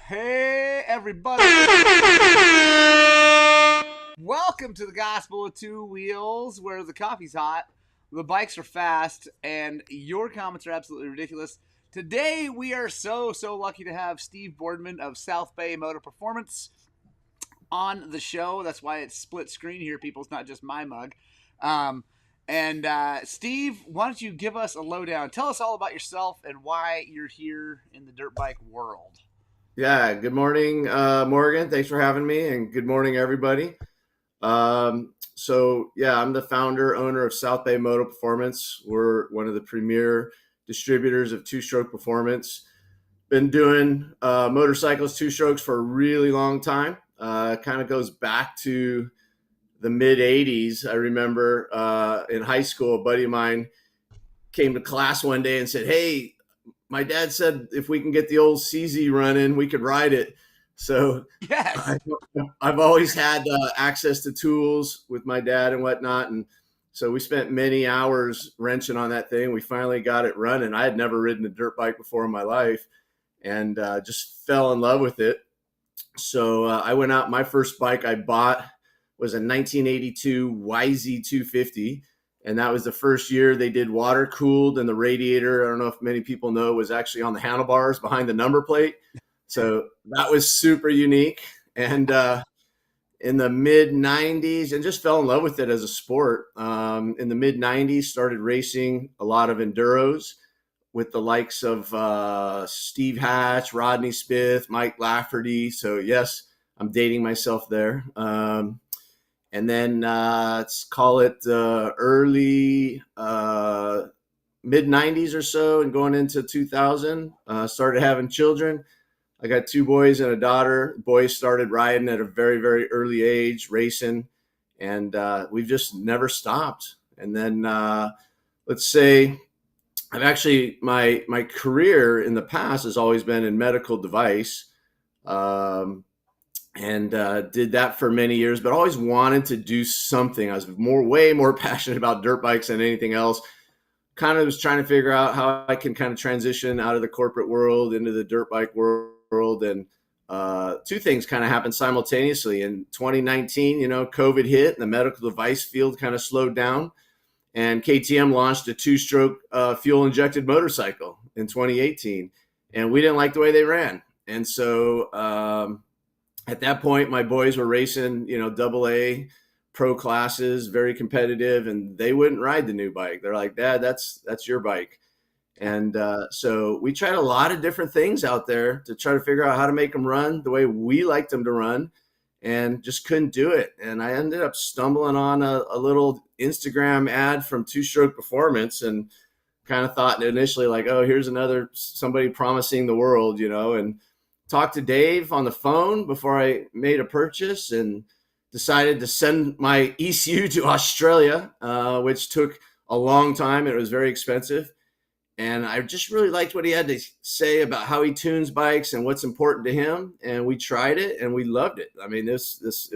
Hey, everybody. Welcome to the Gospel of Two Wheels, where the coffee's hot, the bikes are fast, and your comments are absolutely ridiculous. Today, we are so lucky to have Steve Boardman of South Bay Moto Performance on the show. That's why it's split screen here, people. It's not just my mug. Steve, why don't you give us a lowdown? Tell us all about yourself and why you're here in the dirt bike world. Yeah, good morning, Morgan. Thanks for having me, and good morning, everybody. I'm the founder, owner of South Bay Moto Performance. We're one of the premier distributors of two-stroke performance. Been doing motorcycles two-strokes for a really long time. Kind of goes back to the mid 80s. I remember in high school, a buddy of mine came to class one day and said, "Hey, my dad said if we can get the old CZ running, we could ride it." So Yes. I, I've always had access to tools with my dad and whatnot. And so we spent many hours wrenching on that thing. We finally got it running. I had never ridden a dirt bike before in my life and just fell in love with it. So I went out. My first bike I bought was a 1982 YZ250. And that was the first year they did water cooled, and the radiator, I don't know if many people know, was actually on the handlebars behind the number plate. So that was super unique. And in the mid 90s, and just fell in love with it as a sport. In the mid 90s, started racing a lot of enduros with the likes of Steve Hatch, Rodney Smith, Mike Lafferty. So yes, I'm dating myself there. And then let's call it early mid 90s or so, and going into 2000, started having children. I got two boys and a daughter. Boys started riding at a very early age, racing, and we've just never stopped. And then let's say I've actually my career in the past has always been in medical device. And did that for many years, but always wanted to do something. I was way more passionate about dirt bikes than anything else. Kind of was trying to figure out how I can kind of transition out of the corporate world into the dirt bike world. And two things kind of happened simultaneously. In 2019, COVID hit and the medical device field kind of slowed down. And KTM launched a two-stroke fuel injected motorcycle in 2018. And we didn't like the way they ran. And so at that point, my boys were racing, double A pro classes, very competitive, and they wouldn't ride the new bike. They're like, "Dad, that's your bike." And so we tried a lot of different things out there to try to figure out how to make them run the way we liked them to run, and just couldn't do it. And I ended up stumbling on a little Instagram ad from Two Stroke Performance, and kind of thought initially like, "Oh, here's somebody promising the world," and talked to Dave on the phone before I made a purchase, and decided to send my ECU to Australia, which took a long time. It was very expensive. And I just really liked what he had to say about how he tunes bikes and what's important to him. And we tried it and we loved it. I mean, it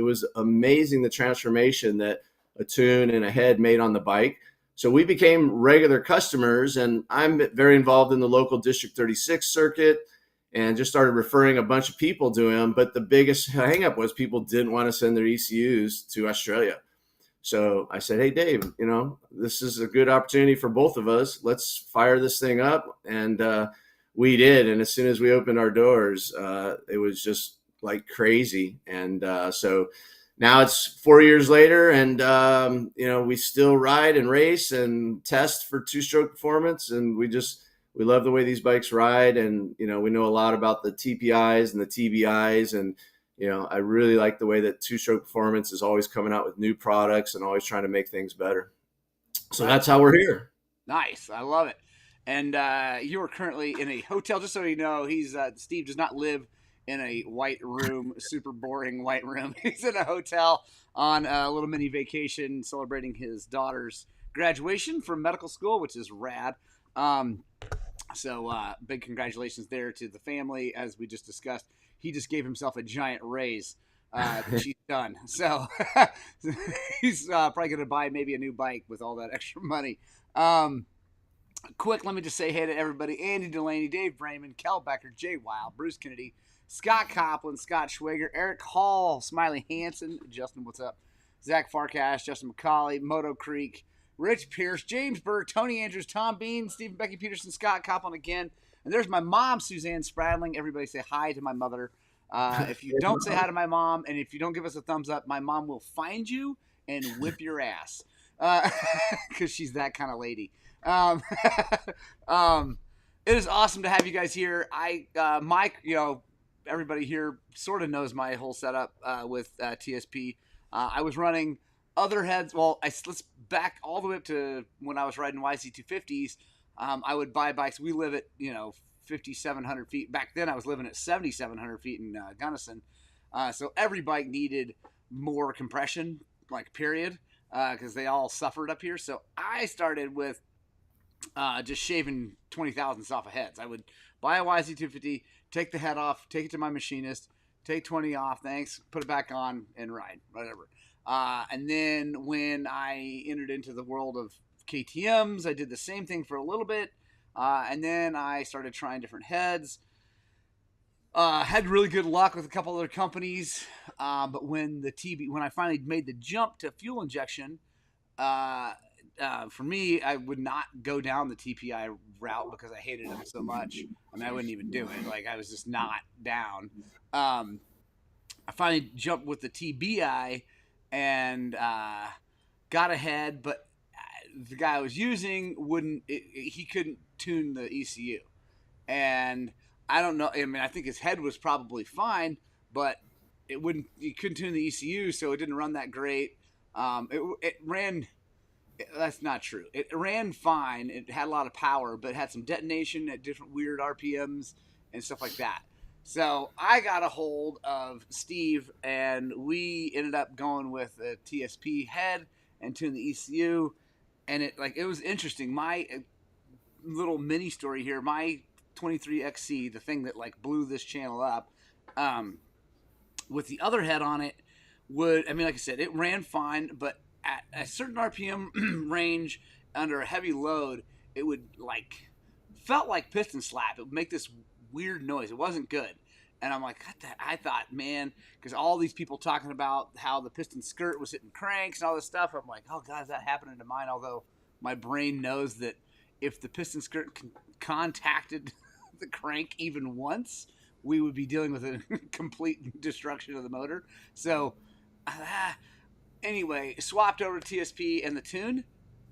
was amazing, the transformation that a tune and a head made on the bike. So we became regular customers, and I'm very involved in the local District 36 circuit, and just started referring a bunch of people to him. But the biggest hangup was people didn't want to send their ECUs to Australia. So I said, "Hey, Dave, this is a good opportunity for both of us. Let's fire this thing up." And we did. And as soon as we opened our doors, it was just like crazy. And so now it's 4 years later, and we still ride and race and test for two-stroke performance. And we love the way these bikes ride, and we know a lot about the TPIs and the TBIs, and I really like the way that Two Stroke Performance is always coming out with new products and always trying to make things better. So that's how we're here. Nice. I love it. And you are currently in a hotel. Just so you know, Steve does not live in a white room, super boring white room. He's in a hotel on a little mini vacation, celebrating his daughter's graduation from medical school, which is rad. So big congratulations there to the family. As we just discussed, he just gave himself a giant raise. She's done. So he's probably going to buy maybe a new bike with all that extra money. Quick, let me just say hey to everybody: Andy Delaney, Dave Brayman, Kel Becker, Jay Wild, Bruce Kennedy, Scott Copland, Scott Schwager, Eric Hall, Smiley Hansen, Justin, what's up? Zach Farkash, Justin McCauley, Moto Creek, Rich Pierce, James Berg, Tony Andrews, Tom Bean, Stephen Becky Peterson, Scott Copland again. And there's my mom, Suzanne Spradling. Everybody say hi to my mother. If you don't say hi to my mom, and if you don't give us a thumbs up, my mom will find you and whip your ass. Because she's that kind of lady. Um, it is awesome to have you guys here. Mike, everybody here sort of knows my whole setup with TSP. I was running other heads. Well, let's back all the way up to when I was riding YC250s. I would buy bikes. We live at 5,700 feet. Back then, I was living at 7,700 feet in Gunnison. So every bike needed more compression, like period, because they all suffered up here. So I started with just shaving 20 thousandths off of heads. I would buy a YZ250, take the head off, take it to my machinist, take 20 off, thanks, put it back on, and ride, whatever. And then when I entered into the world of KTMs, I did the same thing for a little bit, and then I started trying different heads. Had really good luck with a couple other companies, but when I finally made the jump to fuel injection, for me, I would not go down the TPI route because I hated them so much. I mean, I wouldn't even do it. Like, I was just not down. I finally jumped with the TBI and got ahead, but the guy I was using he couldn't tune the ECU. And I don't know. I mean, I think his head was probably fine, but he couldn't tune the ECU, so it didn't run that great. It ran. That's not true. It ran fine. It had a lot of power, but it had some detonation at different weird RPMs and stuff like that. So I got a hold of Steve, and we ended up going with a TSP head and tuned the ECU. And it was interesting. My little mini story here, my 23XC, the thing that blew this channel up, with the other head on it, like I said, it ran fine, but at a certain RPM range under a heavy load, it would felt like piston slap. It would make this weird noise. It wasn't good. And I'm like, I thought, man, because all these people talking about how the piston skirt was hitting cranks and all this stuff. I'm like, oh God, is that happening to mine? Although my brain knows that if the piston skirt contacted the crank even once, we would be dealing with a complete destruction of the motor. So, anyway, swapped over to TSP and the tune,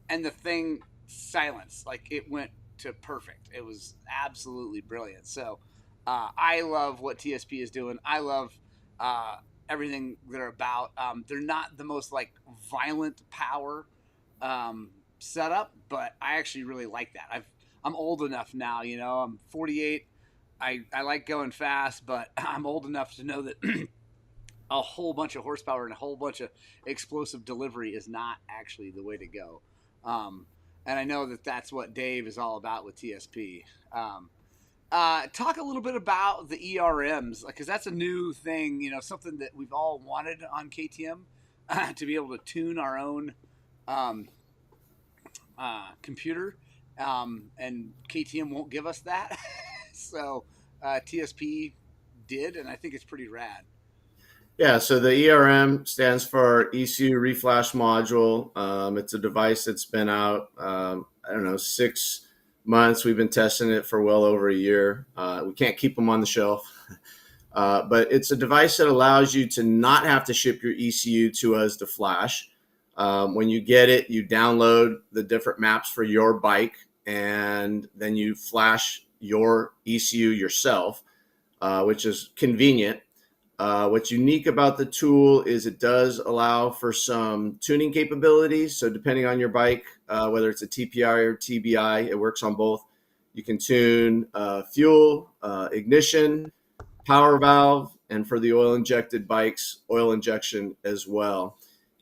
and the thing silenced. It went to perfect. It was absolutely brilliant. So I love what TSP is doing. I love everything they're about. They're not the most violent power setup, but I actually really like that. I'm old enough now, I'm 48. I like going fast, but I'm old enough to know that a whole bunch of horsepower and a whole bunch of explosive delivery is not actually the way to go. And I know that that's what Dave is all about with TSP. Talk a little bit about the ERMs, because that's a new thing, something that we've all wanted on KTM, to be able to tune our own computer, and KTM won't give us that. So TSP did, and I think it's pretty rad. Yeah, so the ERM stands for ECU Reflash Module. It's a device that's been out, 6 months. We've been testing it for well over a year. We can't keep them on the shelf. But it's a device that allows you to not have to ship your ECU to us to flash. When you get it, you download the different maps for your bike, and then you flash your ECU yourself, which is convenient. What's unique about the tool is it does allow for some tuning capabilities. So depending on your bike, whether it's a TPI or TBI, it works on both. You can tune fuel, ignition, power valve, and for the oil injected bikes, oil injection as well.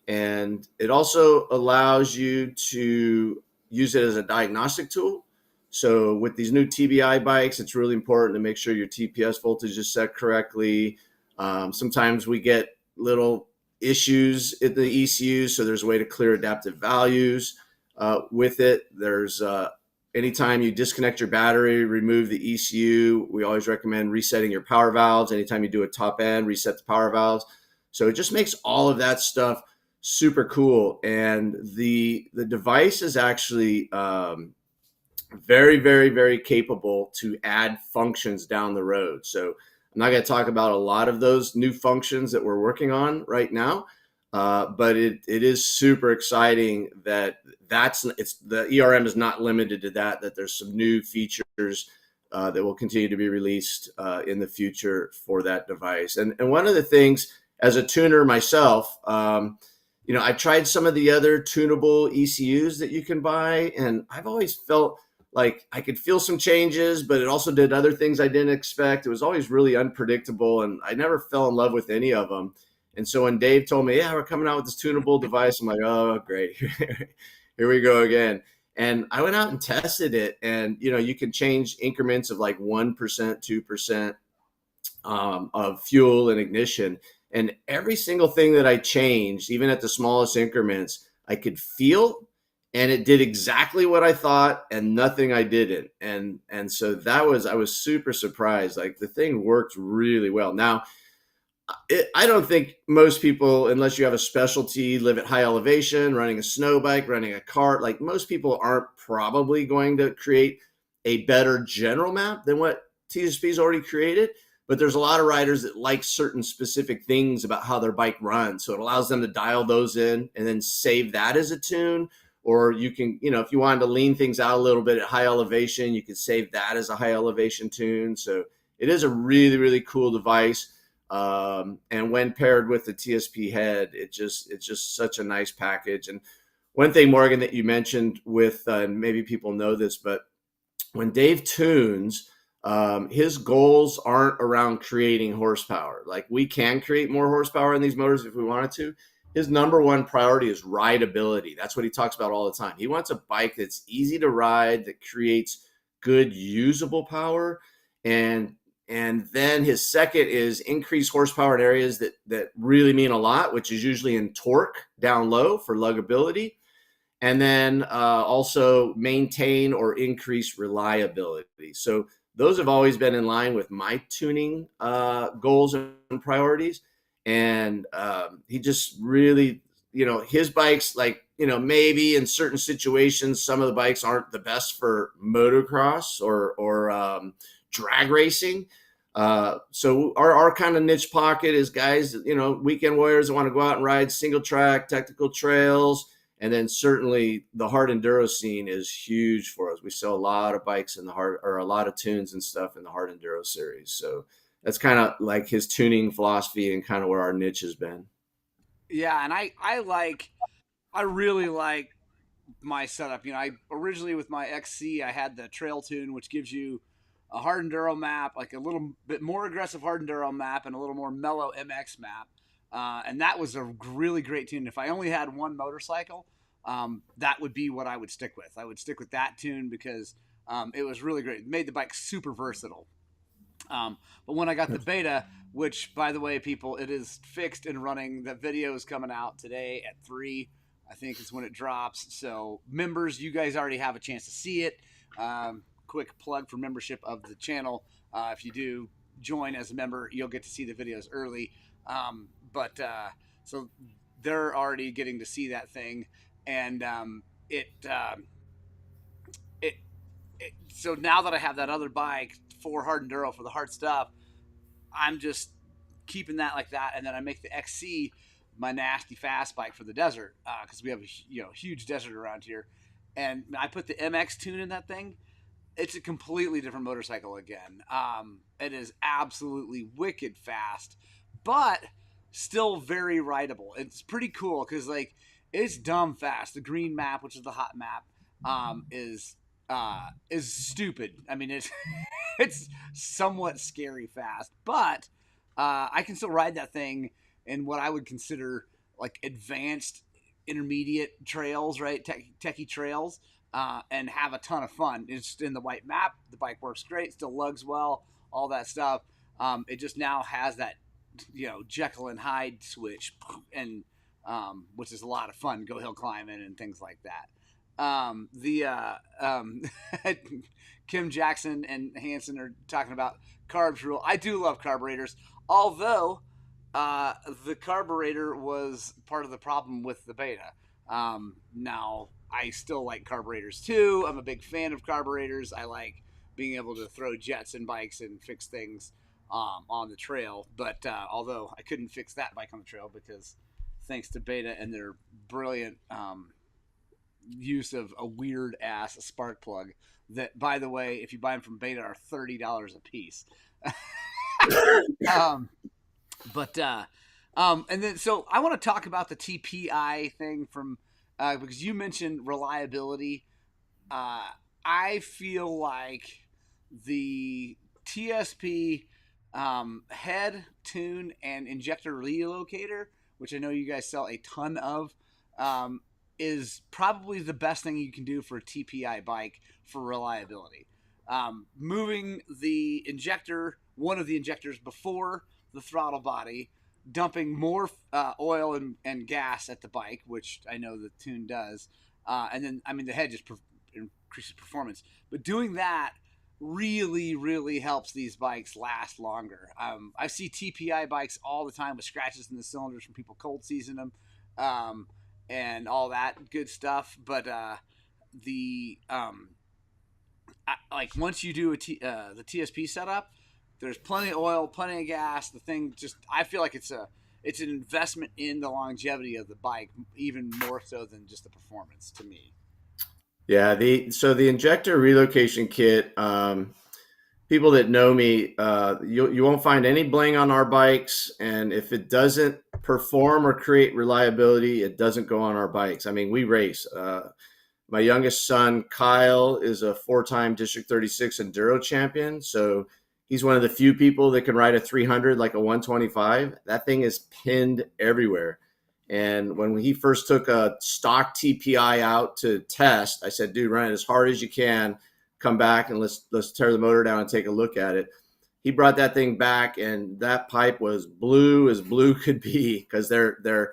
And it also allows you to use it as a diagnostic tool. So with these new TBI bikes, it's really important to make sure your TPS voltage is set correctly. Sometimes we get little issues at the ECU, so there's a way to clear adaptive values with it. There's anytime you disconnect your battery, remove the ECU, we always recommend resetting your power valves. Anytime you do a top end, reset the power valves. So it just makes all of that stuff super cool. And the device is actually very, very, very capable to add functions down the road. So I'm not going to talk about a lot of those new functions that we're working on right now, but it is super exciting that the ERM is not limited to that. That there's some new features that will continue to be released in the future for that device. And one of the things, as a tuner myself, I tried some of the other tunable ECUs that you can buy, and I've always felt like I could feel some changes, but it also did other things I didn't expect. It was always really unpredictable, and I never fell in love with any of them. And so when Dave told me, yeah, we're coming out with this tunable device, I'm like, oh, great. Here we go again. And I went out and tested it, and, you can change increments of like 1%, 2% of fuel and ignition. And every single thing that I changed, even at the smallest increments, I could feel, and it did exactly what I thought and nothing I didn't. And so I was super surprised. Like, the thing worked really well. Now, I don't think most people, unless you have a specialty, live at high elevation, running a snow bike, running a kart, like most people aren't probably going to create a better general map than what TSP's already created. But there's a lot of riders that like certain specific things about how their bike runs. So it allows them to dial those in and then save that as a tune. Or you can, if you wanted to lean things out a little bit at high elevation, you could save that as a high elevation tune. So it is a really, really cool device. And when paired with the TSP head, it's just such a nice package. And one thing, Morgan, that you mentioned with, and maybe people know this, but when Dave tunes, his goals aren't around creating horsepower. Like, we can create more horsepower in these motors if we wanted to. His number one priority is rideability. That's what he talks about all the time. He wants a bike that's easy to ride, that creates good usable power. And then his second is increase horsepower in areas that really mean a lot, which is usually in torque down low for luggability. And then also maintain or increase reliability. So those have always been in line with my tuning goals and priorities. And he just really, his bikes, like, maybe in certain situations, some of the bikes aren't the best for motocross or drag racing. So our kind of niche pocket is guys, weekend warriors that want to go out and ride single track, technical trails. And then certainly the hard enduro scene is huge for us. We sell a lot of bikes in the hard, or a lot of tunes and stuff in the hard enduro series. So that's kind of like his tuning philosophy and kind of where our niche has been. Yeah, and I really like my setup. I originally, with my XC, I had the trail tune, which gives you a hard enduro map, like a little bit more aggressive hard enduro map and a little more mellow MX map. And that was a really great tune. If I only had one motorcycle, that would be what I would stick with. I would stick with that tune because it was really great. It made the bike super versatile. But when I got the beta, which, by the way, people, it is fixed and running. The video is coming out today at 3, I think is when it drops. So members, you guys already have a chance to see it. Quick plug for membership of the channel. If you do join as a member, you'll get to see the videos early. So they're already getting to see that thing. And so now that I have that other bike for hard enduro, for the hard stuff, I'm just keeping that like that. And then I make the XC my nasty fast bike for the desert, because we have a huge desert around here. And I put the MX tune in that thing. It's a completely different motorcycle again. It is absolutely wicked fast, but still very rideable. It's pretty cool because, like, it's dumb fast. The green map, which is the hot map, is stupid. I mean, it's somewhat scary fast, but I can still ride that thing in what I would consider like advanced intermediate trails, right? Techie trails. And have a ton of fun. It's in the white map. The bike works great, still lugs well, all that stuff. It just now has that, Jekyll and Hyde switch, and which is a lot of fun. Go hill climbing and things like that. The Kim Jackson and Hansen are talking about carbs rule. I do love carburetors, although the carburetor was part of the problem with the Beta. Now I still like carburetors too. I'm a big fan of carburetors. I like being able to throw jets in bikes and fix things on the trail. But although I couldn't fix that bike on the trail because thanks to Beta and their brilliant use of a weird ass spark plug that, by the way, if you buy them from Beta, are $30 a piece. um, but and then so I want to talk about the TPI thing from because you mentioned reliability. I feel like the TSP head, tune, and injector relocator, which I know you guys sell a ton of, is probably the best thing you can do for a TPI bike for reliability. Moving the injector, one of the injectors before the throttle body, dumping more oil and gas at the bike, which I know the tune does, and then I mean the head just increases performance. But doing that really helps these bikes last longer. I see TPI bikes all the time with scratches in the cylinders from people cold seasoning them. And all that good stuff. But like once you do the TSP setup, there's plenty of oil, plenty of gas. The thing just, I feel like it's an investment in the longevity of the bike, even more so than just the performance to me. Yeah, so the injector relocation kit, people that know me, you won't find any bling on our bikes, and if it doesn't perform or create reliability, it doesn't go on our bikes. I mean, we race. My youngest son, Kyle, is a 4-time District 36 Enduro champion, so he's one of the few people that can ride a 300 like a 125. That thing is pinned everywhere. And when he first took a stock TPI out to test, I said, dude, run it as hard as you can. Come back and let's tear the motor down and take a look at it. He brought that thing back, and that pipe was blue as blue could be because they're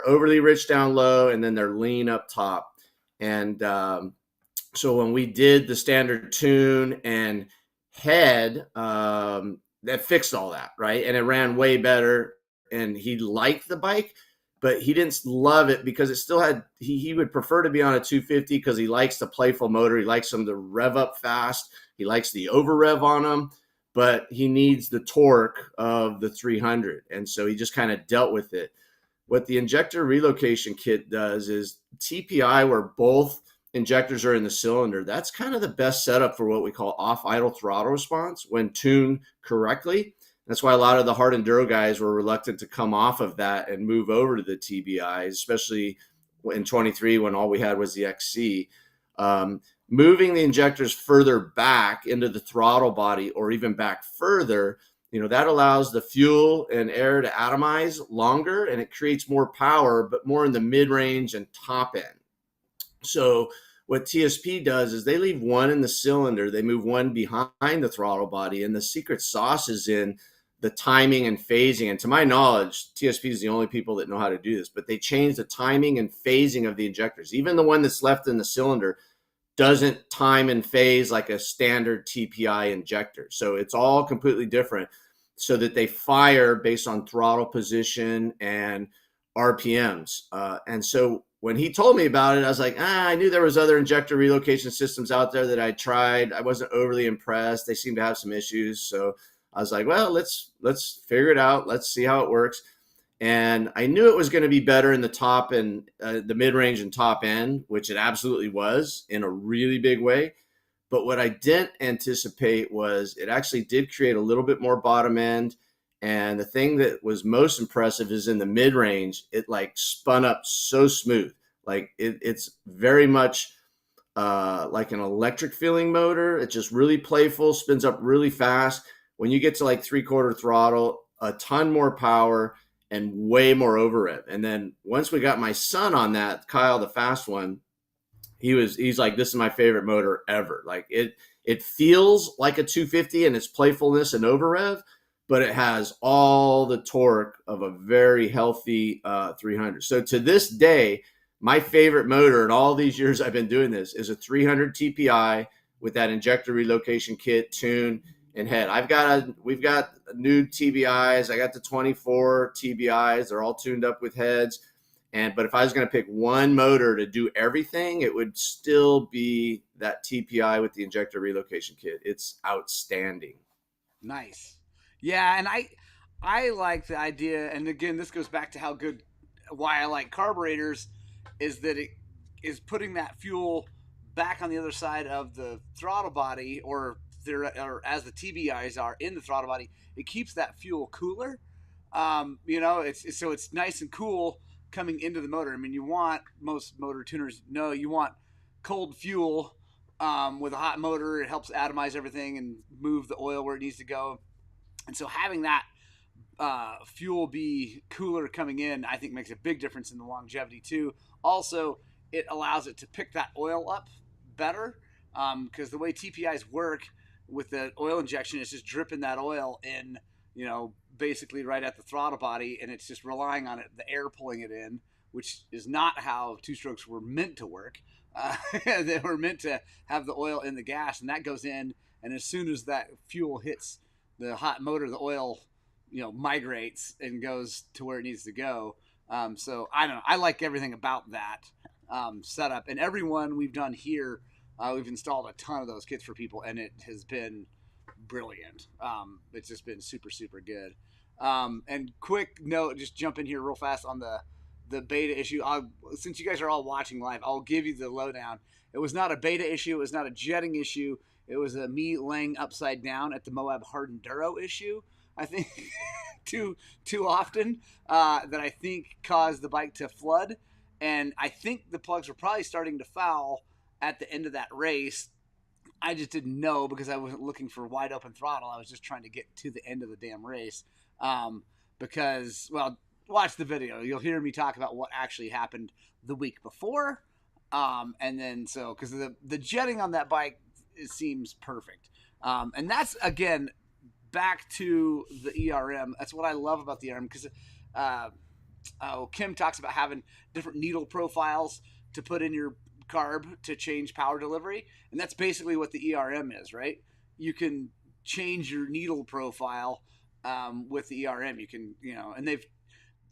overly rich down low and then they're lean up top. And so when we did the standard tune and head, that fixed all that, right? And it ran way better, and he liked the bike, but he didn't love it because it still had, he would prefer to be on a 250 because he likes the playful motor. He likes them to rev up fast. He likes the over rev on them, but he needs the torque of the 300. And so he just kind of dealt with it. What the injector relocation kit does is TPI, where both injectors are in the cylinder. That's kind of the best setup for what we call off idle throttle response when tuned correctly. That's why a lot of the hard enduro guys were reluctant to come off of that and move over to the TBIs, especially in 23 when all we had was the XC. Moving the injectors further back into the throttle body or even back further, that allows the fuel and air to atomize longer, and it creates more power, but more in the mid-range and top end. So what TSP does is they leave one in the cylinder, they move one behind the throttle body, and the secret sauce is in the timing and phasing. And to my knowledge, TSP is the only people that know how to do this, but they change the timing and phasing of the injectors. Even the one that's left in the cylinder doesn't time and phase like a standard TPI injector. So it's all completely different so that they fire based on throttle position and RPMs. And so when he told me about it, I was like, I knew there was other injector relocation systems out there that I tried. I wasn't overly impressed. They seem to have some issues. So I was like, well, let's figure it out. Let's see how it works. And I knew it was going to be better in the top and the mid-range and top end, which it absolutely was in a really big way. But what I didn't anticipate was it actually did create a little bit more bottom end. And the thing that was most impressive is in the mid-range, it like spun up so smooth. Like it's very much like an electric feeling motor. It's just really playful, spins up really fast. When you get to like 3/4 throttle, a ton more power and way more over rev. And then once we got my son on that, Kyle, the fast one, he's like, this is my favorite motor ever. Like it feels like a 250 in its playfulness and over rev, but it has all the torque of a very healthy 300. So to this day, My favorite motor in all these years I've been doing this is a 300 TPI with that injector relocation kit, tune, and head. We've got new TBIs. I got the 24 TBIs. They're all tuned up with heads. But if I was going to pick one motor to do everything, it would still be that TPI with the injector relocation kit. It's outstanding. Nice. Yeah, and I like the idea, and again, this goes back to why I like carburetors, is that it is putting that fuel back on the other side of the throttle body, or as the TBIs are in the throttle body. It keeps that fuel cooler. It's nice and cool coming into the motor. I mean, most motor tuners know you want cold fuel with a hot motor. It helps atomize everything and move the oil where it needs to go. And so having that fuel be cooler coming in, I think makes a big difference in the longevity too. Also, it allows it to pick that oil up better, because the way TPIs work with the oil injection is just dripping that oil in, basically right at the throttle body, and it's just relying on it, the air pulling it in, which is not how two-strokes were meant to work. They were meant to have the oil in the gas, and that goes in, and as soon as that fuel hits the hot motor, the oil, migrates and goes to where it needs to go. So I don't know. I like everything about that setup, and everyone we've done here, we've installed a ton of those kits for people, and it has been brilliant. It's just been super, super good. And quick note, just jump in here real fast on the beta issue. Since you guys are all watching live, I'll give you the lowdown. It was not a beta issue. It was not a jetting issue. It was me laying upside down at the Moab hard enduro issue. I think too often that I think caused the bike to flood, and I think the plugs were probably starting to foul at the end of that race. I just didn't know because I wasn't looking for wide open throttle. I was just trying to get to the end of the damn race. Watch the video. You'll hear me talk about what actually happened the week before. And then because the jetting on that bike, it seems perfect. And that's, again, back to the ERM. That's what I love about the ERM, because Kim talks about having different needle profiles to put in your carb to change power delivery, and that's basically what the ERM is, right? You can change your needle profile with the ERM. You can, and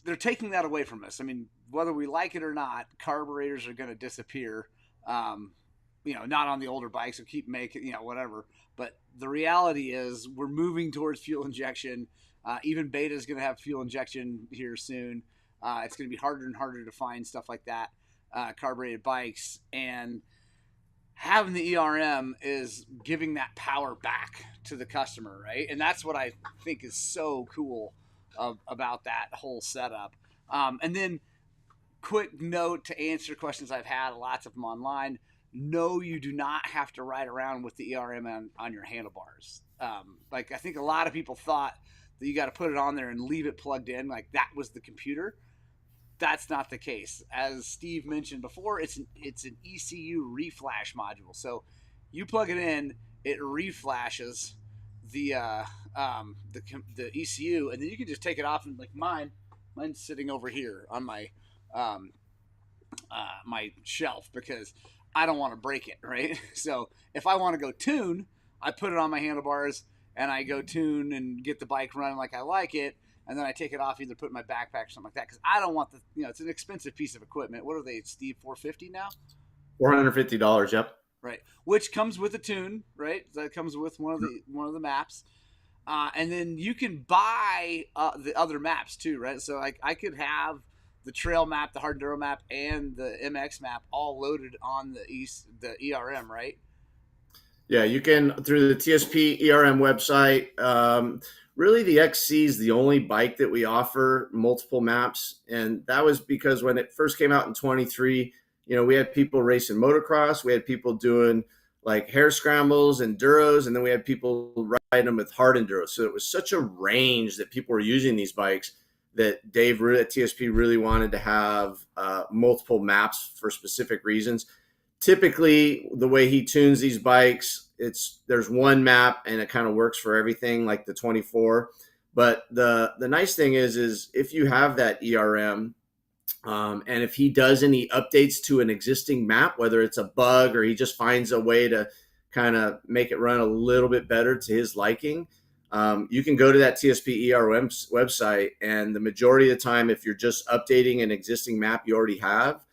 they're taking that away from us. I mean, whether we like it or not, carburetors are going to disappear. Not on the older bikes, so keep making, whatever. But the reality is we're moving towards fuel injection. Even Beta is going to have fuel injection here soon. It's going to be harder and harder to find stuff like that, carbureted bikes. And having the ERM is giving that power back to the customer, right? And that's what I think is so cool about that whole setup. And then quick note to answer questions I've had, lots of them online. No, you do not have to ride around with the ERM on your handlebars. I think a lot of people thought that you got to put it on there and leave it plugged in, like that was the computer. That's not the case. As Steve mentioned before, it's an ECU reflash module. So you plug it in, it reflashes the ECU, and then you can just take it off. And like mine's sitting over here on my my shelf because I don't want to break it, right? So if I want to go tune, I put it on my handlebars and I go tune and get the bike running like I like it. And then I take it off, either put it in my backpack or something like that. Because I don't want it's an expensive piece of equipment. What are they, Steve, $450 now? $450, yep. Right. Which comes with a tune, right? That comes with one of the maps. And then you can buy the other maps too, right? So I could have the trail map, the hard enduro map, and the MX map all loaded on the ERM, right? Yeah, you can through the TSP ERM website. Really, the XC is the only bike that we offer multiple maps, and that was because when it first came out in 23, we had people racing motocross, we had people doing like hare scrambles, enduros, and then we had people riding them with hard enduro. So it was such a range that people were using these bikes that Dave at TSP really wanted to have multiple maps for specific reasons. Typically, the way he tunes these bikes, there's one map and it kind of works for everything, like the 24. But the nice thing is if you have that ERM, And if he does any updates to an existing map, whether it's a bug or he just finds a way to kind of make it run a little bit better to his liking, you can go to that TSP-ER website, and the majority of the time, if you're just updating an existing map you already have,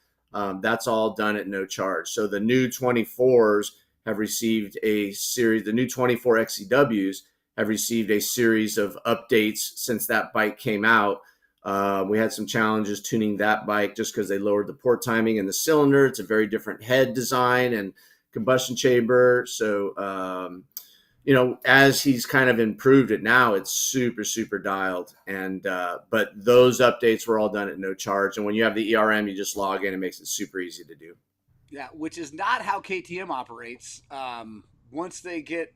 that's all done at no charge. So the new 24s have received a series, the new 24 XCWs have received a series of updates since that bike came out. We had some challenges tuning that bike just because they lowered the port timing and the cylinder. It's a very different head design and combustion chamber. So, as he's kind of improved it now, it's super, super dialed. And but those updates were all done at no charge. And when you have the ERM, you just log in. It makes it super easy to do. Yeah, which is not how KTM operates. Once they get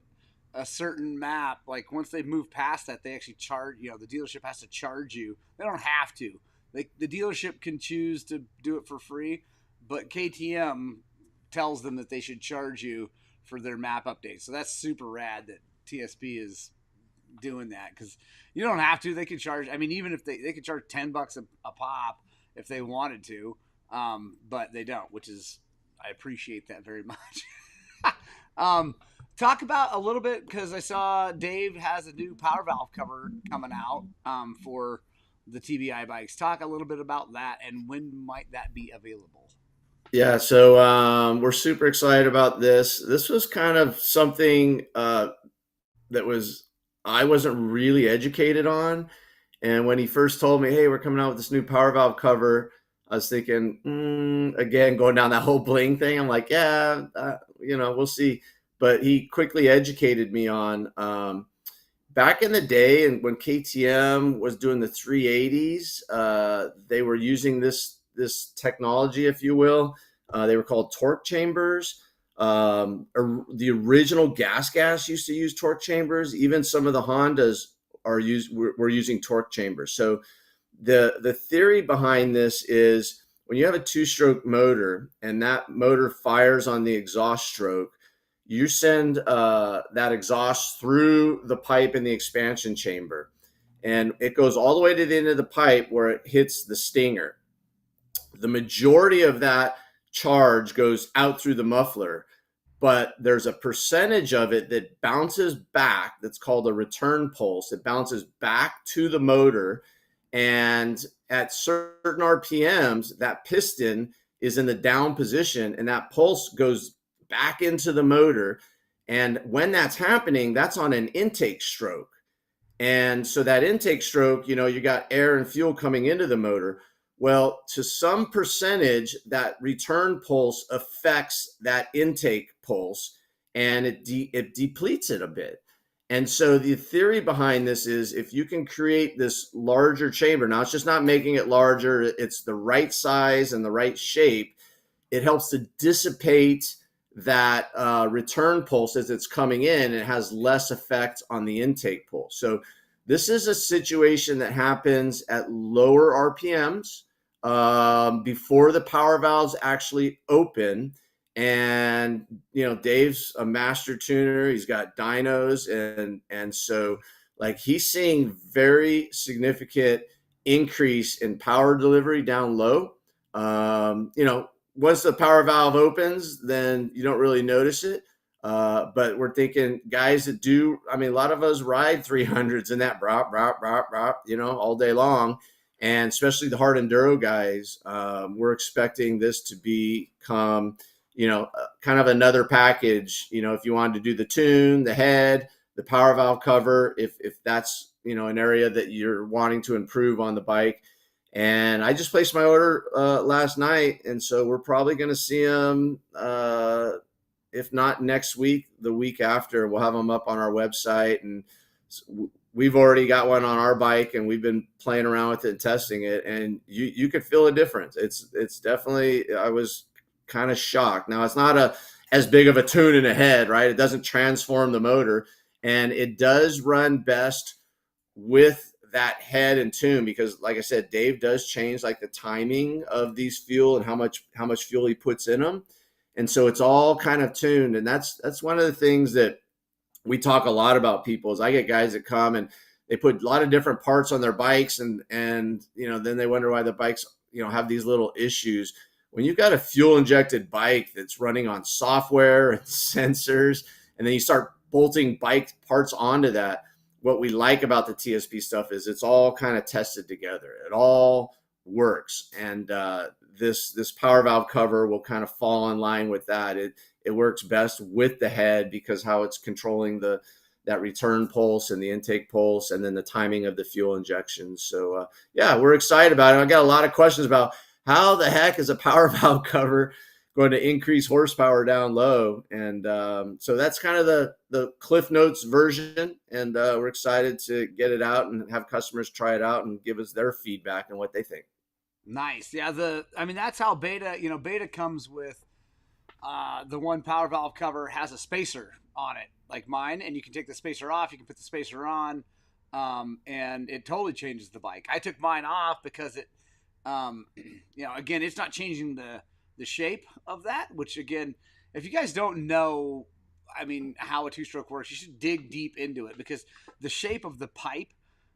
a certain map, like once they move past that, they actually charge. The dealership has to charge you. They don't have to. The dealership can choose to do it for free, but KTM tells them that they should charge you for their map updates. So that's super rad that TSP is doing that, because you don't have to. They could charge. I mean, even if they could charge $10 a pop if they wanted to, but they don't, which is, I appreciate that very much. Talk about a little bit, because I saw Dave has a new power valve cover coming out for the TBI bikes. Talk a little bit about that, and when might that be available? Yeah, so we're super excited about this. This was kind of something that I wasn't really educated on. And when he first told me, hey, we're coming out with this new power valve cover, I was thinking, again, going down that whole bling thing. I'm like, yeah, we'll see. But he quickly educated me on back in the day, and when KTM was doing the 380s, they were using this technology, if you will. They were called torque chambers. The original gas used to use torque chambers. Even some of the Hondas were using torque chambers. So the theory behind this is, when you have a two-stroke motor and that motor fires on the exhaust stroke, you send that exhaust through the pipe in the expansion chamber, and it goes all the way to the end of the pipe where it hits the stinger. The majority of that charge goes out through the muffler, but there's a percentage of it that bounces back. That's called a return pulse. It bounces back to the motor, and at certain RPMs, that piston is in the down position, and that pulse goes back into the motor. And when that's happening, that's on an intake stroke. And so that intake stroke, you got air and fuel coming into the motor. Well, to some percentage, that return pulse affects that intake pulse, and it depletes it a bit. And so the theory behind this is, if you can create this larger chamber, now it's just not making it larger, it's the right size and the right shape, it helps to dissipate that return pulse as it's coming in, and it has less effect on the intake pulse. So this is a situation that happens at lower RPMs before the power valves actually open. And Dave's a master tuner. He's got dynos, and so like he's seeing very significant increase in power delivery down low. Once the power valve opens, then you don't really notice it. But we're thinking guys that do, a lot of us ride 300s in that brop, all day long. And especially the hard enduro guys, we're expecting this to become, kind of another package. If you wanted to do the tune, the head, the power valve cover, if that's, an area that you're wanting to improve on the bike. And I just placed my order last night, and so we're probably going to see them, if not next week, the week after. We'll have them up on our website, and we've already got one on our bike, and we've been playing around with it and testing it, and you could feel a difference. It's definitely, I was kind of shocked. Now, it's not as big of a tune in a head, right? It doesn't transform the motor, and it does run best with that head and tune, because like I said, Dave does change like the timing of these fuel and how much fuel he puts in them. And so it's all kind of tuned. And that's one of the things that we talk a lot about. People is, I get guys that come and they put a lot of different parts on their bikes, and then they wonder why the bikes have these little issues. When you've got a fuel injected bike that's running on software and sensors, and then you start bolting bike parts onto that, what we like about the TSP stuff is it's all kind of tested together. It all works. And this power valve cover will kind of fall in line with that. It works best with the head because how it's controlling that return pulse and the intake pulse, and then the timing of the fuel injection. So yeah, we're excited about it. I got a lot of questions about how the heck is a power valve cover going to increase horsepower down low. And so that's kind of the Cliff Notes version. And we're excited to get it out and have customers try it out and give us their feedback and what they think. Nice. Yeah. That's how Beta, Beta comes with the one power valve cover has a spacer on it, like mine, and you can take the spacer off, you can put the spacer on, and it totally changes the bike. I took mine off because it, again, it's not changing the shape of that, which again, if you guys don't know, how a two-stroke works, you should dig deep into it, because the shape of the pipe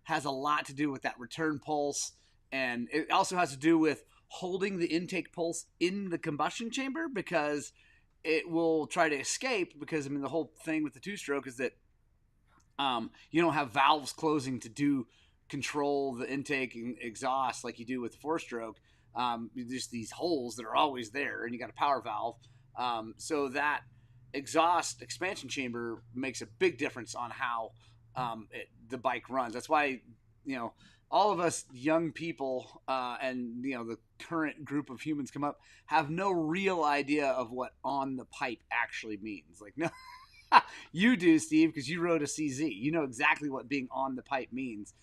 has a lot to do with that return pulse, and it also has to do with holding the intake pulse in the combustion chamber, because it will try to escape, because the whole thing with the two-stroke is that you don't have valves closing to control the intake and exhaust like you do with the four-stroke. Just these holes that are always there, and you got a power valve. So that exhaust expansion chamber makes a big difference on how the bike runs. That's why, all of us young people and the current group of humans come up have no real idea of what on the pipe actually means. Like, no, you do, Steve, because you rode a CZ. You know exactly what being on the pipe means.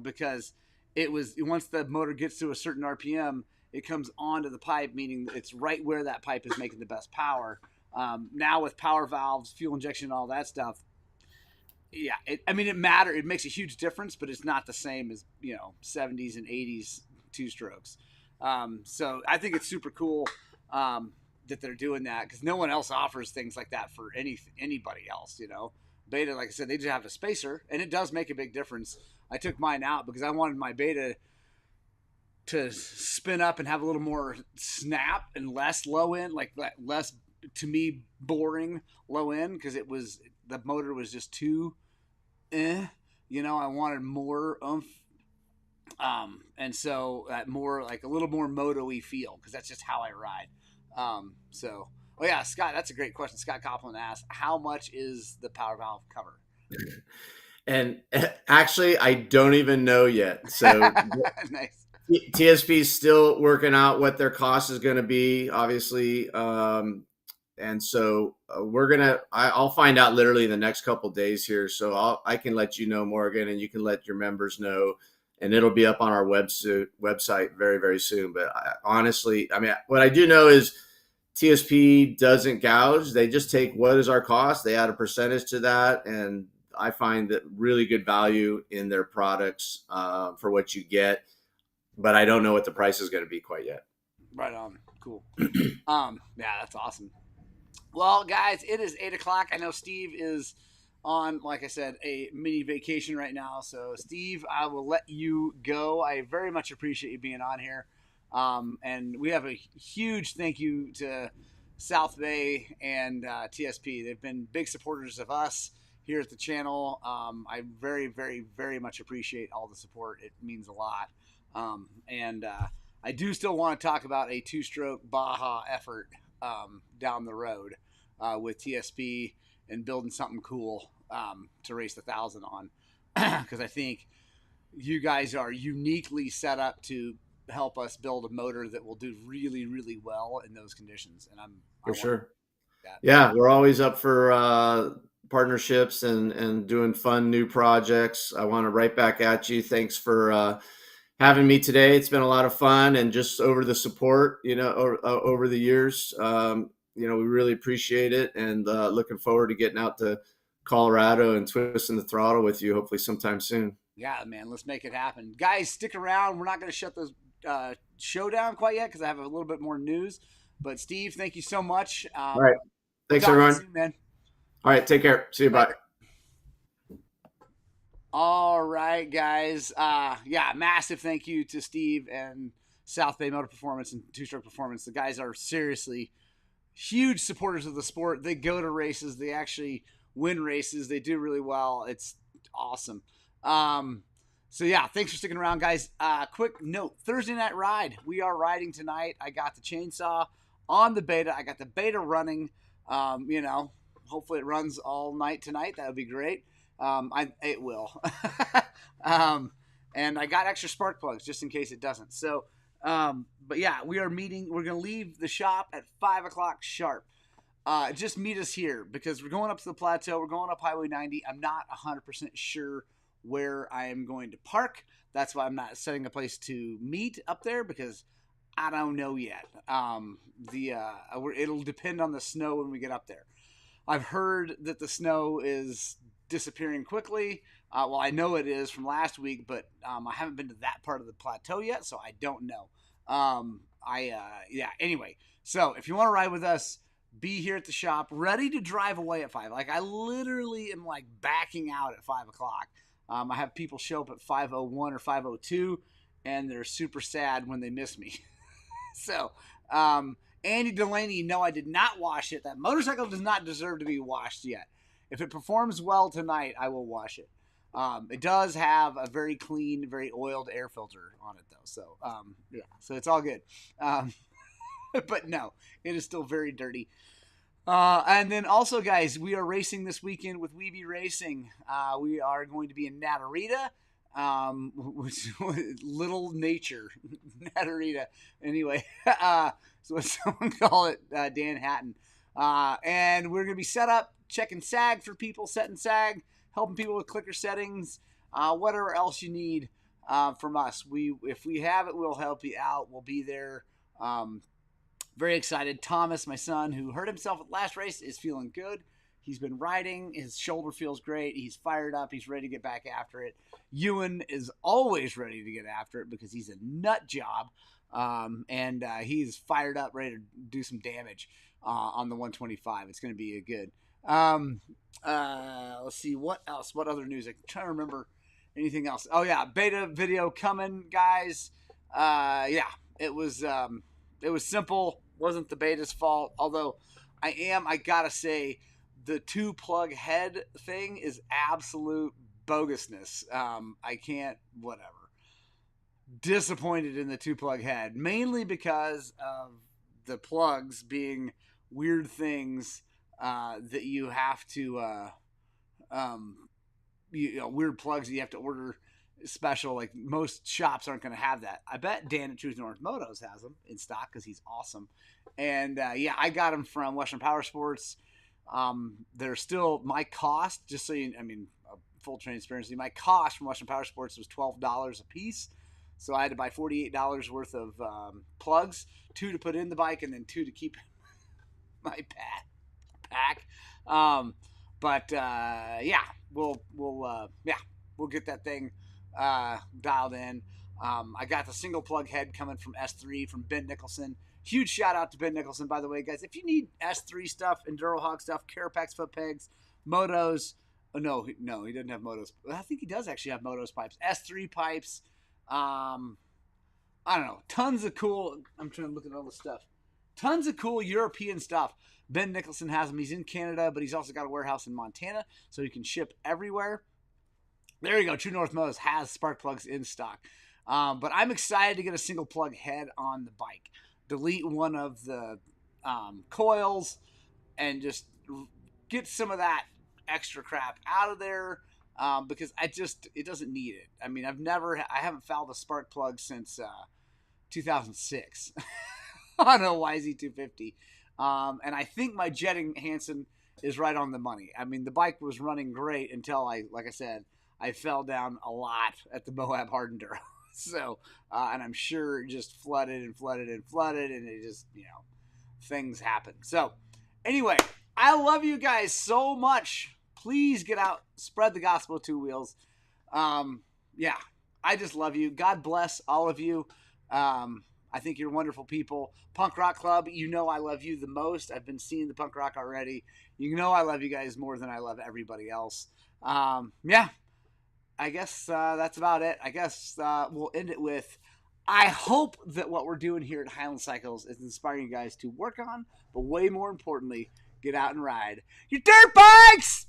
Because it was, once the motor gets to a certain RPM, it comes onto the pipe, meaning it's right where that pipe is making the best power. Now with power valves, fuel injection, all that stuff, yeah, it matters. It makes a huge difference, but it's not the same as 70s and 80s two strokes. So I think it's super cool that they're doing that, because no one else offers things like that for anybody else. Beta, like I said, they just have a spacer, and it does make a big difference. I took mine out because I wanted my Beta to spin up and have a little more snap and less low end, like less, to me, boring low end, because the motor was just too I wanted more oomph, and so that more, like a little more moto-y feel, because that's just how I ride. Oh yeah, Scott, that's a great question. Scott Copland asked, how much is the power valve cover? And actually, I don't even know yet. So nice. TSP is still working out what their cost is going to be, obviously. And so I'll find out literally in the next couple of days here. So I can let you know, Morgan, and you can let your members know, and it'll be up on our website very, very soon. But honestly, what I do know is TSP doesn't gouge. They just take what is our cost. They add a percentage to that. And I find that really good value in their products for what you get. But I don't know what the price is going to be quite yet. Right on. Cool. Yeah, that's awesome. Well, guys, it is 8:00. I know Steve is on, like I said, a mini vacation right now. So, Steve, I will let you go. I very much appreciate you being on here. And we have a huge thank you to South Bay and TSP. They've been big supporters of us here at the channel. I very, very, very much appreciate all the support. It means a lot. And I do still want to talk about a two-stroke Baja effort down the road with TSP and building something cool to race the 1,000 on, because I think you guys are uniquely set up to help us build a motor that will do really, really well in those conditions. And for sure. Yeah, we're always up for partnerships and doing fun new projects. I want to right back at you. Thanks for having me today. It's been a lot of fun, and just over the support, over the years. We really appreciate it, and looking forward to getting out to Colorado and twisting the throttle with you, hopefully sometime soon. Yeah, man, let's make it happen. Guys, stick around. We're not going to shut the show down quite yet, because I have a little bit more news. But Steve, thank you so much. All right. Thanks, everyone. Soon, man. All right. Take care. See you. Bye. All right, guys. Yeah, massive thank you to Steve and South Bay Moto Performance and Two Stroke Performance. The guys are seriously huge supporters of the sport. They go to races. They actually win races. They do really well. It's awesome. So yeah, thanks for sticking around, guys. Quick note, Thursday night ride. We are riding tonight. I got the chainsaw on the beta. I got the beta running. Hopefully it runs all night tonight. That would be great. It will. And I got extra spark plugs just in case it doesn't. So, but yeah, we are meeting. We're going to leave the shop at 5 o'clock sharp. Just meet us here because we're going up to the plateau. We're going up Highway 90. I'm not 100% sure where I am going to park. That's why I'm not setting a place to meet up there because I don't know yet. It'll depend on the snow when we get up there. I've heard that the snow is disappearing quickly. Well, I know it is from last week, but I haven't been to that part of the plateau yet, so I don't know. Anyway, so if you want to ride with us, be here at the shop, ready to drive away at 5. Like, I literally am like backing out at 5 o'clock. I have people show up at 5:01 or 5:02, and they're super sad when they miss me. So, Andy Delaney, no, I did not wash it. That motorcycle does not deserve to be washed yet. If it performs well tonight, I will wash it. It does have a very clean, very oiled air filter on it, though. So, so it's all good. But no, it is still very dirty. And then also, guys, we are racing this weekend with Weeby Racing. We are going to be in Natarita, Little Nature, Natarita. Anyway, so what someone call it, Dan Hatton. And we're going to be set up, checking SAG for people, setting SAG, helping people with clicker settings, whatever else you need from us. If we have it, we'll help you out. We'll be there. Very excited. Thomas, my son, who hurt himself at last race, is feeling good. He's been riding. His shoulder feels great. He's fired up. He's ready to get back after it. Ewan is always ready to get after it because he's a nut job. And he's fired up, ready to do some damage on the 125. It's going to be a good. Let's see. What else? What other news? I'm trying to remember anything else. Oh, yeah. Beta video coming, guys. It was simple. Wasn't the beta's fault. Although I gotta say, the 2-plug head thing is absolute bogusness. I can't, whatever. Disappointed in the 2-plug head, mainly because of the plugs being weird things that you have to, weird plugs that you have to order special. Like, most shops aren't going to have that. I bet Dan at Truth North Motos has them in stock because he's awesome. And I got them from Western Power Sports. They're still, my cost, just so you, full transparency, my cost from Western Power Sports was $12 a piece. So I had to buy $48 worth of plugs, 2 to put in the bike and then 2 to keep my pack. We'll get that thing dialed in. I got the single plug head coming from S3 from Ben Nicholson. Huge shout out to Ben Nicholson, by the way, guys. If you need S3 stuff, Enduro Hog stuff, Carapax foot pegs, motos. Oh, no, he doesn't have motos. I think he does actually have motos pipes. S3 pipes. I don't know. Tons of cool. I'm trying to look at all the stuff. Tons of cool European stuff. Ben Nicholson has them. He's in Canada, but he's also got a warehouse in Montana, so he can ship everywhere. There you go. True North Motos has spark plugs in stock. But I'm excited to get a single plug head on the bike. Delete one of the coils and just get some of that extra crap out of there because it doesn't need it. I haven't fouled a spark plug since 2006 on a YZ250. And I think my jetting Hansen is right on the money. The bike was running great until like I said, I fell down a lot at the Moab Hard Enduro. So, and I'm sure it just flooded, and it just, things happen. So, anyway, I love you guys so much. Please get out, spread the gospel of two wheels. I just love you. God bless all of you. I think you're wonderful people. Punk Rock Club, I love you the most. I've been seeing the punk rock already. I love you guys more than I love everybody else. I guess that's about it. I guess we'll end it with, I hope that what we're doing here at Highland Cycles is inspiring you guys to work on, but way more importantly, get out and ride your dirt bikes!